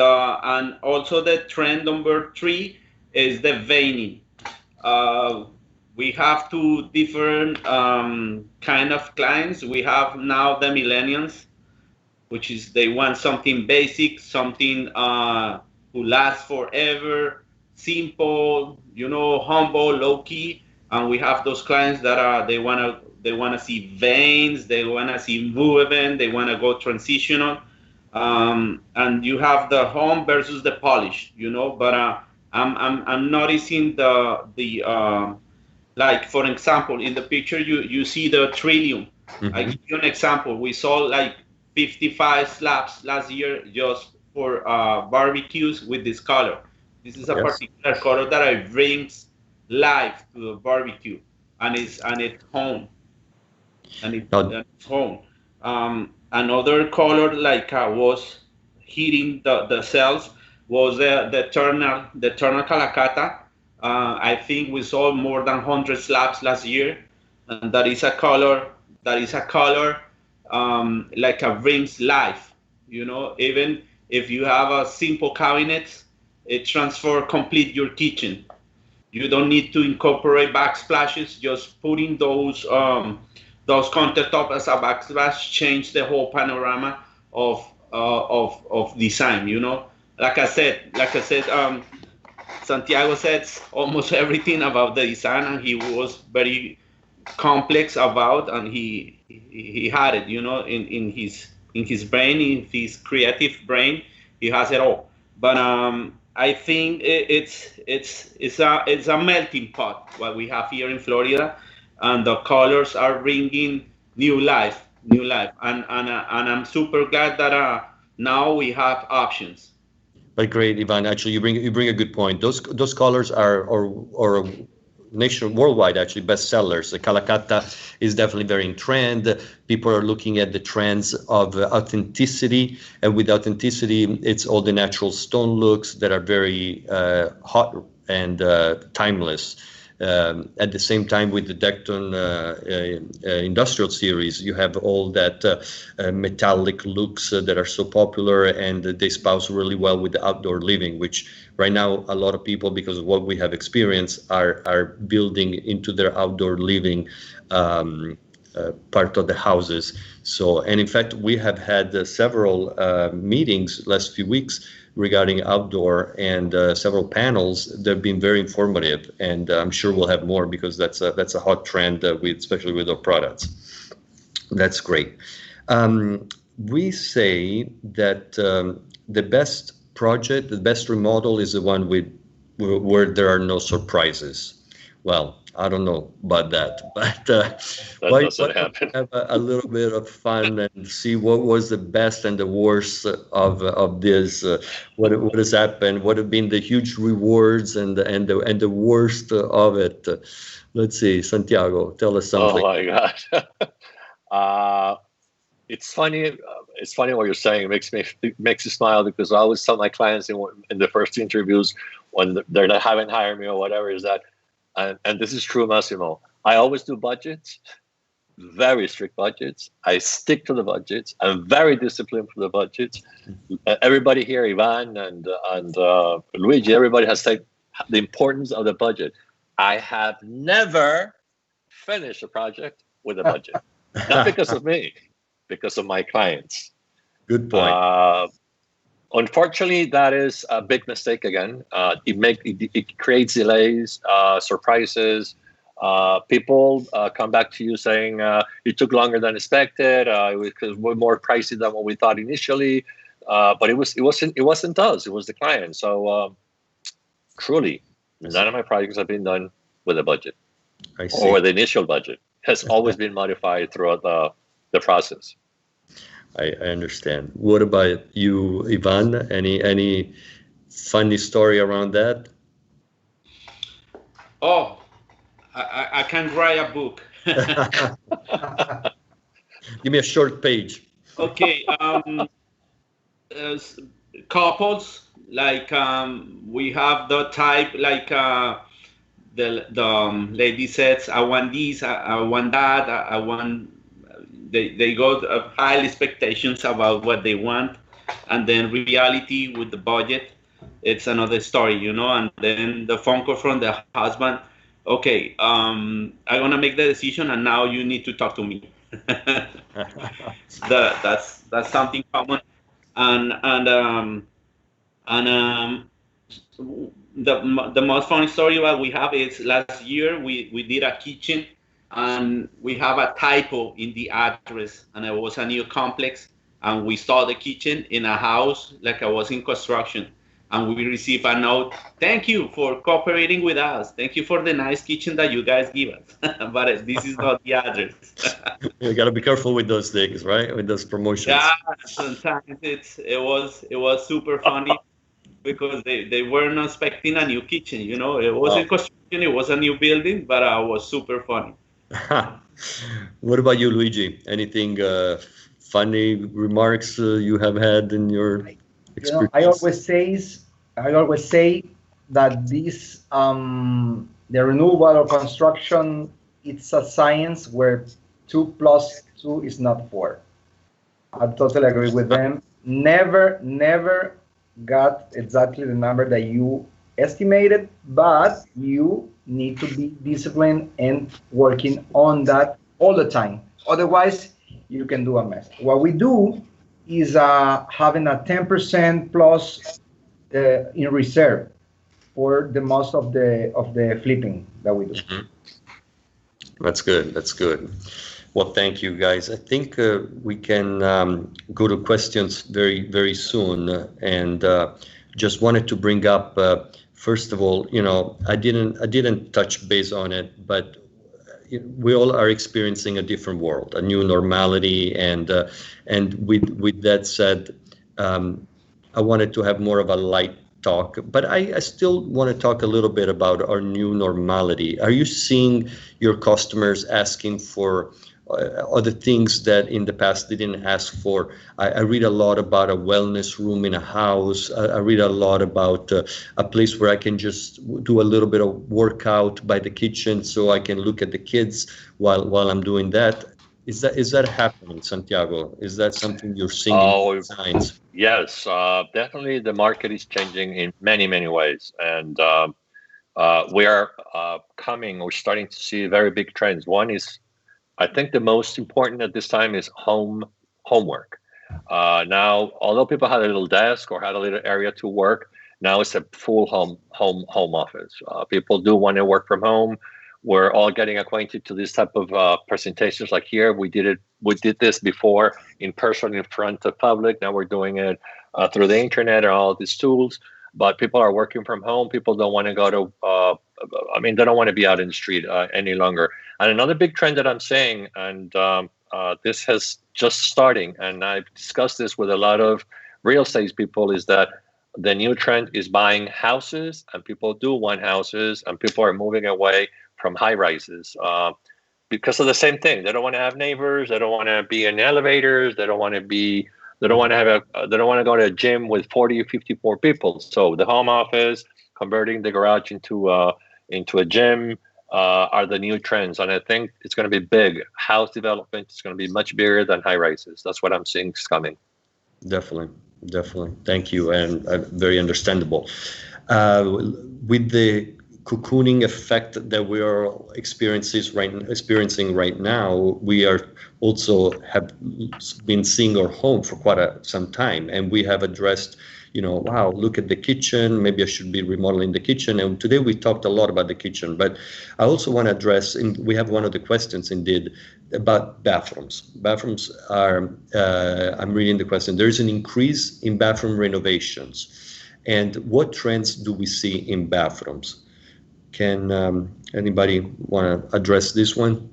Speaker 4: also the trend number three is the veining. We have two different kind of clients. We have now the millennials, which is they want something basic, something who lasts forever, simple, you know, humble, low key. And we have those clients that they wanna see veins, they wanna see movement, they wanna go transitional. And you have the home versus the polish, you know, but I'm noticing the like, for example, in the picture you see the Trillium. I give you an example. We sold like 55 slabs last year just for barbecues with this color. This is a particular color that brings life to the barbecue, and it's home, and it's home. Another color like was hitting the sales was the Eternal Calacata. I think we sold more than 100 slabs last year, and that is a color like a brings life. You know, even if you have a simple cabinet, it transforms complete your kitchen. You don't need to incorporate backsplashes. Just putting those countertops as a backsplash change the whole panorama of design. You know. Like I said, Santiago said almost everything about the design, and he was very complex about, and he had it, you know, in his brain, in his creative brain, he has it all. But I think it's a melting pot what we have here in Florida, and the colors are bringing new life, and I'm super glad that now we have options.
Speaker 1: Great, Yvan. Actually, you bring a good point. Those colors are or worldwide actually bestsellers. The Calacata is definitely very in trend. People are looking at the trends of authenticity, and with authenticity, it's all the natural stone looks that are very hot and timeless. At the same time, with the Decton Industrial Series, you have all that metallic looks that are so popular, and they spouse really well with the outdoor living, which right now a lot of people, because of what we have experienced, are building into their outdoor living part of the houses. So, and in fact, we have had several meetings last few weeks regarding outdoor, and several panels that have been very informative, and I'm sure we'll have more, because that's a hot trend especially with our products. That's great. We say that the best project, the best remodel is the one where there are no surprises. Well, I don't know about that, but why
Speaker 2: doesn't happen.
Speaker 1: Have a little bit of fun and see what was the best and the worst of this? What has happened? What have been the huge rewards and the worst of it? Let's see, Santiago, tell us something.
Speaker 2: Oh my God. It's funny. It's funny what you're saying. It makes you smile, because I always tell my clients in the first interviews when they're not haven't hired me or whatever, is that, and this is true, Massimo, I always do budgets, very strict budgets. I stick to the budgets. I'm very disciplined for the budgets. Everybody here, Yvan and Luigi, everybody has said the importance of the budget. I have never finished a project with a budget, not because of me, because of my clients.
Speaker 1: Good point.
Speaker 2: Unfortunately, that is a big mistake again. It creates delays, surprises. People come back to you saying it took longer than expected. It was more pricey than what we thought initially. But it wasn't us. It was the client. So truly, none of my projects have been done with a budget, or with the initial budget. It has always been modified throughout the process.
Speaker 1: I understand. What about you, Yvan? Any funny story around that?
Speaker 4: Oh, I can write a book.
Speaker 1: Give me a short page.
Speaker 4: Okay. Couples, like we have the type, like the lady says, I want this, I want that, I want. They got high expectations about what they want, and then reality with the budget, it's another story, And then the phone call from the husband, okay, I'm gonna make the decision, and now you need to talk to me. That's something common, and the most funny story that we have is last year we did a kitchen. And we have a typo in the address, and it was a new complex, and we saw the kitchen in a house like I was in construction, and we received a note, thank you for cooperating with us, thank you for the nice kitchen that you guys give us. But this is not the address.
Speaker 1: You got to be careful with those things, right? With those promotions.
Speaker 4: Yeah, sometimes it was super funny, because they weren't expecting a new kitchen, It wasn't construction, it was a new building, but it was super funny.
Speaker 1: What about you, Luigi? Anything funny remarks you have had in your experience?
Speaker 3: I always say that this the renewable or construction, it's a science where 2 + 2 is not 4. I totally agree with them. Never got exactly the number that you estimated, but you need to be disciplined and working on that all the time. Otherwise, you can do a mess. What we do is having a 10% plus in reserve for the most of the flipping that we do.
Speaker 1: Mm-hmm. That's good. That's good. Well, thank you, guys. I think we can go to questions very, very soon. And just wanted to bring up, first of all, I didn't touch base on it, but we all are experiencing a different world, a new normality, and with that said, I wanted to have more of a light talk, but I still want to talk a little bit about our new normality. Are you seeing your customers asking for other things that in the past they didn't ask for? I read a lot about a wellness room in a house. I read a lot about a place where I can just do a little bit of workout by the kitchen so I can look at the kids while I'm doing that. Is that happening, Santiago? Is that something you're seeing in signs?
Speaker 2: Yes, definitely the market is changing in many, many ways. And we are we're starting to see very big trends. One is, I think the most important at this time is homework. Now, although people had a little desk or had a little area to work, now it's a full home office. People do want to work from home. We're all getting acquainted to this type of presentations. Like here, we did this before in person in front of public. Now we're doing it through the internet and all these tools. But people are working from home. People don't want to go to. They don't want to be out in the street any longer. And another big trend that I'm saying, and this has just starting, and I've discussed this with a lot of real estate people, is that the new trend is buying houses, and people do want houses, and people are moving away from high rises because of the same thing. They don't want to have neighbors. They don't want to be in elevators. They don't want to go to a gym with 40 or 54 people. So the home office, converting the garage into a gym are the new trends. And I think it's going to be big. House development is going to be much bigger than high rises. That's what I'm seeing is coming.
Speaker 1: Definitely. Thank you. And very understandable. With the cocooning effect that we are experiencing right now, we are also have been seeing our home for quite some time, and we have addressed, wow, look at the kitchen, maybe I should be remodeling the kitchen. And today we talked a lot about the kitchen, but I also want to address, and we have one of the questions indeed about bathrooms. Bathrooms are, I'm reading the question, there's an increase in bathroom renovations. And what trends do we see in bathrooms? Can anybody want to address this one?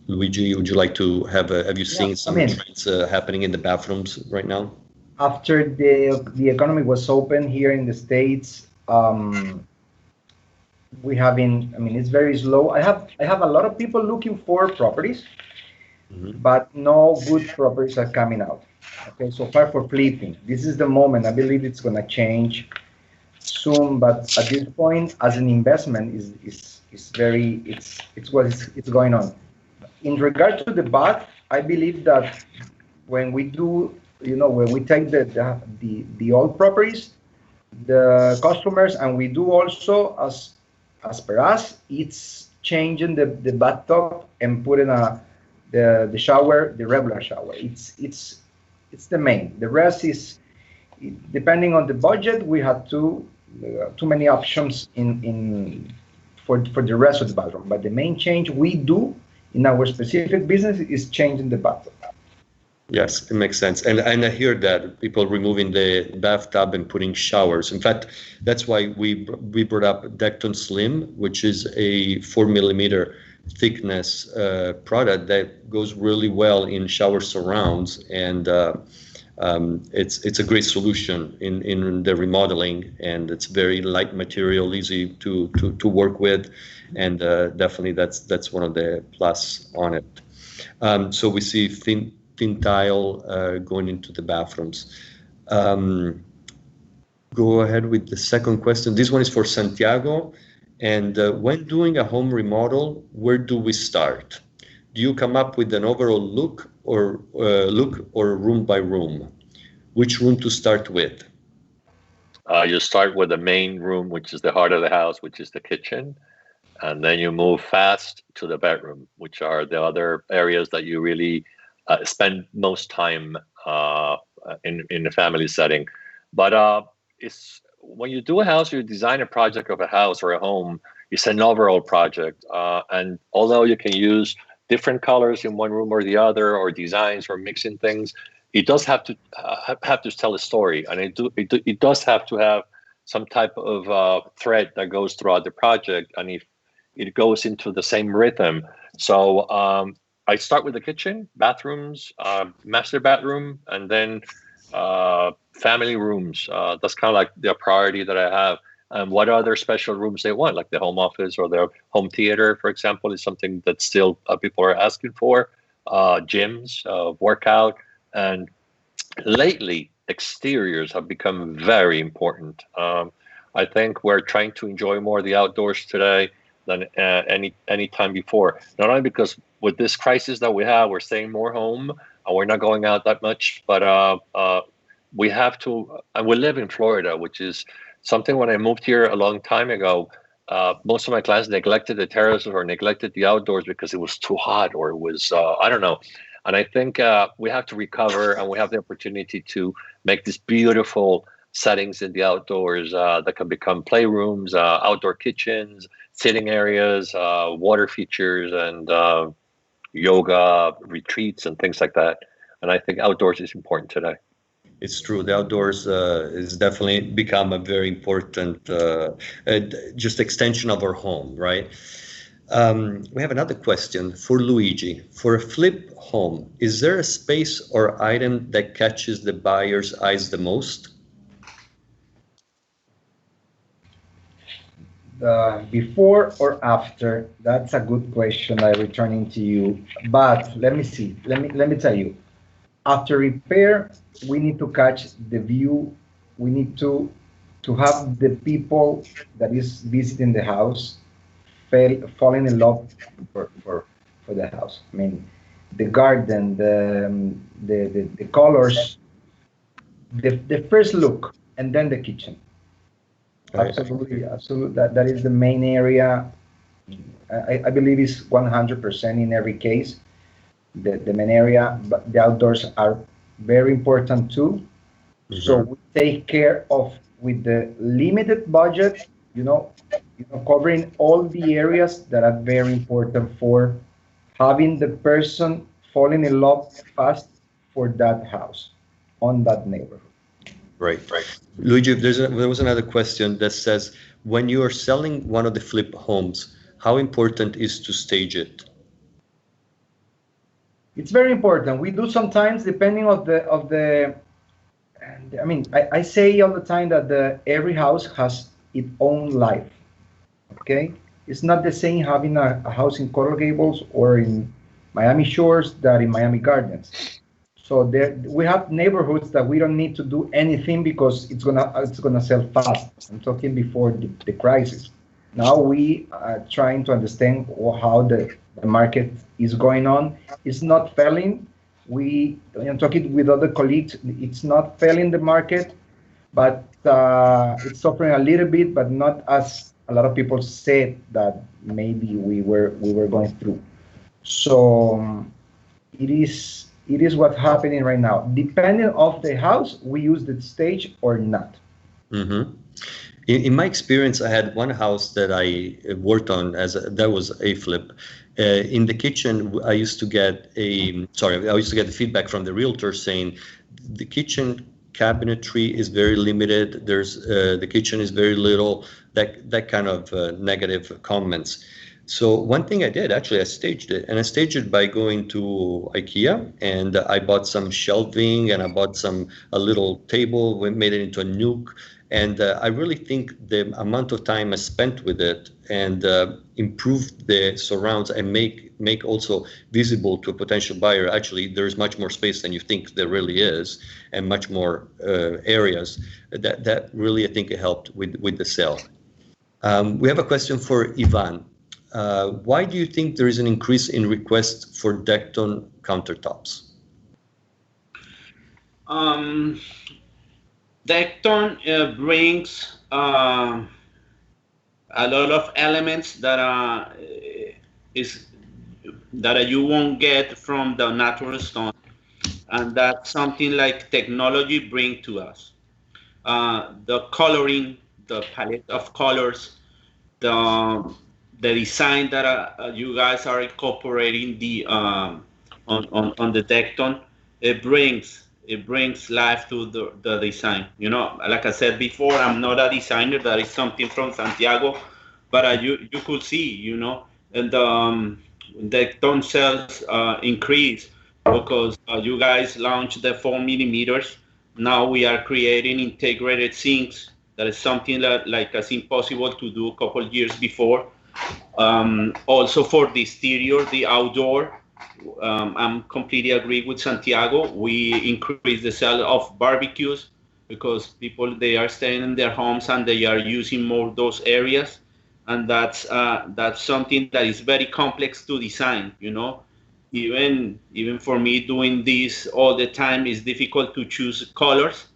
Speaker 1: Luigi, would you like to have you seen some trends happening in the bathrooms right now?
Speaker 3: After the economy was open here in the States, we have been, it's very slow. I have a lot of people looking for properties, but no good properties are coming out. Okay, so far for flipping. This is the moment. I believe it's going to change soon, but at this point, as an investment, it's going on. In regard to the bath, I believe that when we do, when we take the old properties, the customers, and we do also as per us, it's changing the bathtub and putting the shower, the regular shower. It's the main. The rest is, depending on the budget, we have too many options for the rest of the bathroom. But the main change we do in our specific business is changing the bathtub.
Speaker 1: Yes, it makes sense. And I hear that people removing the bathtub and putting showers. In fact, that's why we brought up Decton Slim, which is a 4mm thickness product that goes really well in shower surrounds, and it's a great solution in the remodeling, and it's very light material, easy to work with, and definitely that's one of the plus on it. So we see thin tile going into the bathrooms. Go ahead with the second question. This one is for Santiago. And when doing a home remodel, where do we start? Do you come up with an overall look or room by room? Which room to start with?
Speaker 2: You start with the main room, which is the heart of the house, which is the kitchen. And then you move fast to the bedroom, which are the other areas that you really spend most time in the family setting. But it's when you do a house, you design a project of a house or a home, it's an overall project. And although you can use different colors in one room or the other, or designs or mixing things, it does have to tell a story. And it does have to have some type of thread that goes throughout the project. And if it goes into the same rhythm. So I start with the kitchen, bathrooms, master bathroom, and then family rooms. That's kind of like the priority that I have. And what other special rooms they want, like the home office or the home theater, for example, is something that still people are asking for. Gyms, workout, and lately exteriors have become very important. I think we're trying to enjoy more the outdoors today than any time before. Not only because with this crisis that we have, we're staying more home and we're not going out that much, but we have to. And we live in Florida, which is something. When I moved here a long time ago, most of my clients neglected the terraces or neglected the outdoors because it was too hot or it was I don't know. And I think we have to recover, and we have the opportunity to make these beautiful settings in the outdoors that can become playrooms, outdoor kitchens, sitting areas, water features, and yoga retreats and things like that. And I think outdoors is important today.
Speaker 1: It's true. The outdoors is definitely become a very important just extension of our home, right? We have another question for Luigi. For a flip home, is there a space or item that catches the buyer's eyes the most?
Speaker 3: Before or after? That's a good question. I'm returning to you. But let me see. Let me tell you. After repair, we need to catch the view. We need to have the people that is visiting the house falling in love for the house. I mean, the garden, the colors, the first look, and then the kitchen. Absolutely, absolutely. That is the main area. I believe is 100% in every case. The main area, but the outdoors are very important too. Mm-hmm. So we take care of with the limited budget, covering all the areas that are very important for having the person falling in love fast for that house on that neighborhood.
Speaker 1: Right. Luigi, there was another question that says, when you are selling one of the flip homes, how important is to stage it?
Speaker 3: It's very important. We do sometimes, depending of the. I mean, I say all the time that every house has its own life. Okay, it's not the same having a house in Coral Gables or in Miami Shores than in Miami Gardens. So we have neighborhoods that we don't need to do anything because it's gonna sell fast. I'm talking before the crisis. Now we are trying to understand how the market is going on. It's not failing. I'm talking with other colleagues. It's not failing the market, but it's suffering a little bit, but not as a lot of people said that maybe we were going through. So it is what's happening right now. Depending on the house, we use the stage or not.
Speaker 1: Mm-hmm. In my experience, I had one house that I worked on that was a flip. In the kitchen, I used to get the feedback from the realtor saying the kitchen cabinetry is very limited. The kitchen is very little. That kind of negative comments. So one thing I did, actually, I staged it, and I staged it by going to IKEA, and I bought some shelving, and I bought a little table. We made it into a nook. And I really think the amount of time I spent with it and improved the surrounds and make also visible to a potential buyer. Actually, there's much more space than you think there really is, and much more areas. That really, I think, helped with the sale. We have a question for Yvan. Why do you think there is an increase in requests for Decton countertops?
Speaker 4: Decton brings a lot of elements that you won't get from the natural stone, and that's something like technology bring to us. The coloring, the palette of colors, the design that you guys are incorporating on the Decton, it brings life to the design. Like I said before, I'm not a designer. That is something from Santiago, but you could see, and decton cells increase because you guys launched the 4 millimeters. Now we are creating integrated sinks. That is something that like as impossible to do a couple years before. Also for the exterior, the outdoor, I'm completely agree with Santiago. We increase the sale of barbecues because people they are staying in their homes and they are using more those areas, and that's something that is very complex to design. You know, even for me doing this all the time is difficult to choose colors,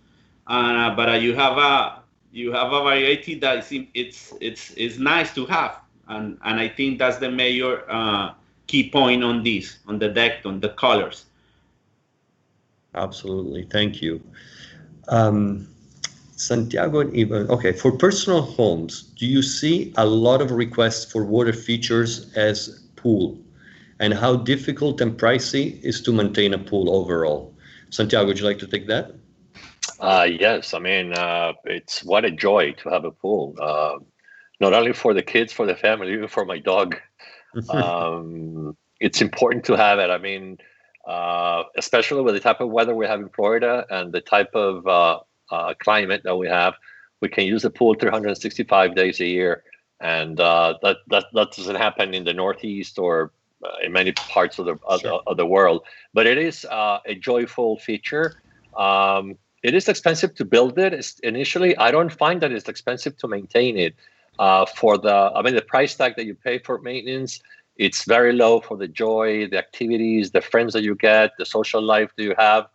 Speaker 4: but you have a variety that is it's nice to have, and I think that's the major key point on this, on the deck, on the colors.
Speaker 1: Absolutely, thank you. Santiago and Yvan, okay, for personal homes, do you see a lot of requests for water features as pool? And how difficult and pricey is to maintain a pool overall? Santiago, would you like to take that?
Speaker 2: Yes, I mean, it's what a joy to have a pool. Not only for the kids, for the family, even for my dog. It's important to have it. I mean, especially with the type of weather we have in Florida and the type of climate that we have, we can use the pool 365 days a year, and that doesn't happen in the Northeast or in many parts of the world. But it is a joyful feature. It is expensive to build it. Initially, I don't find that it's expensive to maintain it. The price tag that you pay for maintenance, it's very low for the joy, the activities, the friends that you get, the social life that you have,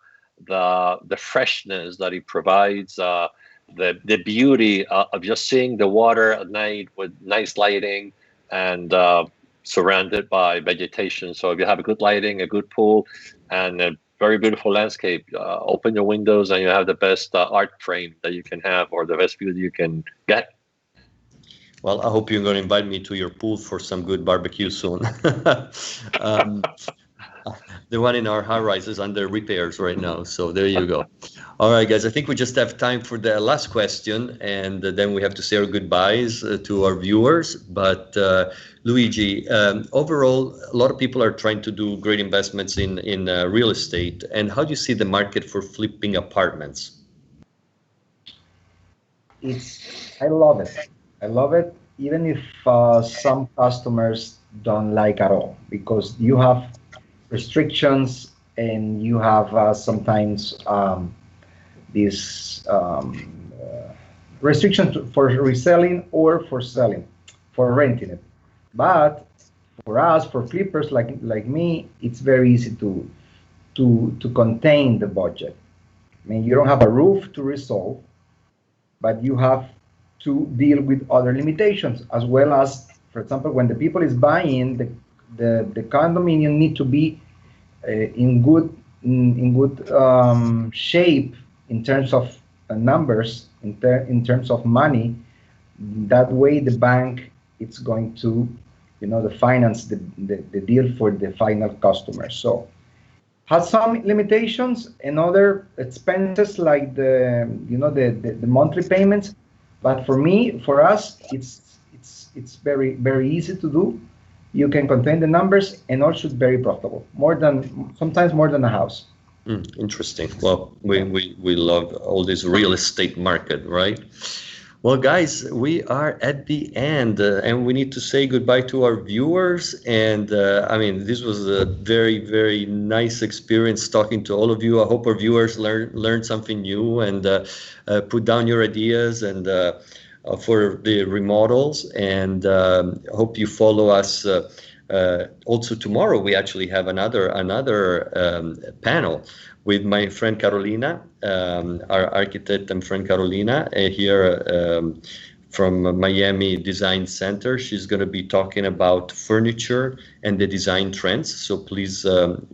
Speaker 2: the freshness that it provides, the beauty of just seeing the water at night with nice lighting and surrounded by vegetation. So if you have a good lighting, a good pool, and a very beautiful landscape, open your windows and you have the best art frame that you can have, or the best view you can get.
Speaker 1: Well, I hope you're going to invite me to your pool for some good barbecue soon. The one in our high-rise is under repairs right now, so there you go. All right, guys, I think we just have time for the last question, and then we have to say our goodbyes to our viewers. But Luigi, overall, a lot of people are trying to do great investments in real estate. And how do you see the market for flipping apartments?
Speaker 3: I love it. I love it, even if some customers don't like at all, because you have restrictions and you have sometimes these restrictions for reselling or for selling, for renting it. But for us, for flippers like me, it's very easy to contain the budget. I mean, you don't have a roof to resolve, but you have to deal with other limitations, as well as, for example, when the people is buying the condominium need to be in good shape in terms of numbers, in terms of money. That way, the bank it's going to, the finance the deal for the final customer. So, has some limitations and other expenses like the monthly payments. But for us, it's very, very easy to do. You can contain the numbers, and also very profitable. Sometimes more than a house.
Speaker 1: Interesting. Well, we love all this real estate market, right? Well, guys, we are at the end, and we need to say goodbye to our viewers. And this was a very, very nice experience talking to all of you. I hope our viewers learned something new and put down your ideas and for the remodels. And hope you follow us. Also tomorrow, we actually have another panel with my friend Carolina, our architect and friend Carolina here from Miami Design Center. She's going to be talking about furniture and the design trends. So please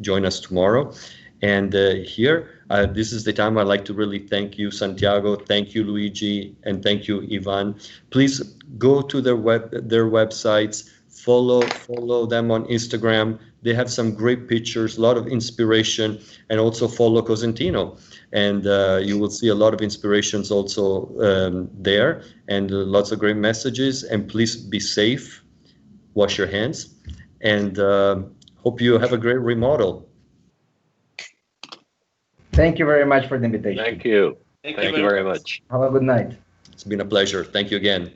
Speaker 1: join us tomorrow. And here, this is the time I'd like to really thank you, Santiago. Thank you, Luigi, and thank you, Yvan. Please go to their websites. Follow them on Instagram. They have some great pictures, a lot of inspiration, and also follow Cosentino. And you will see a lot of inspirations also there, and lots of great messages. And please be safe, wash your hands, and hope you have a great remodel.
Speaker 3: Thank you very much for the invitation.
Speaker 2: Thank you.
Speaker 4: Thank
Speaker 2: Thank
Speaker 4: you
Speaker 2: you very much.
Speaker 3: Have a good night.
Speaker 1: It's been a pleasure. Thank you again.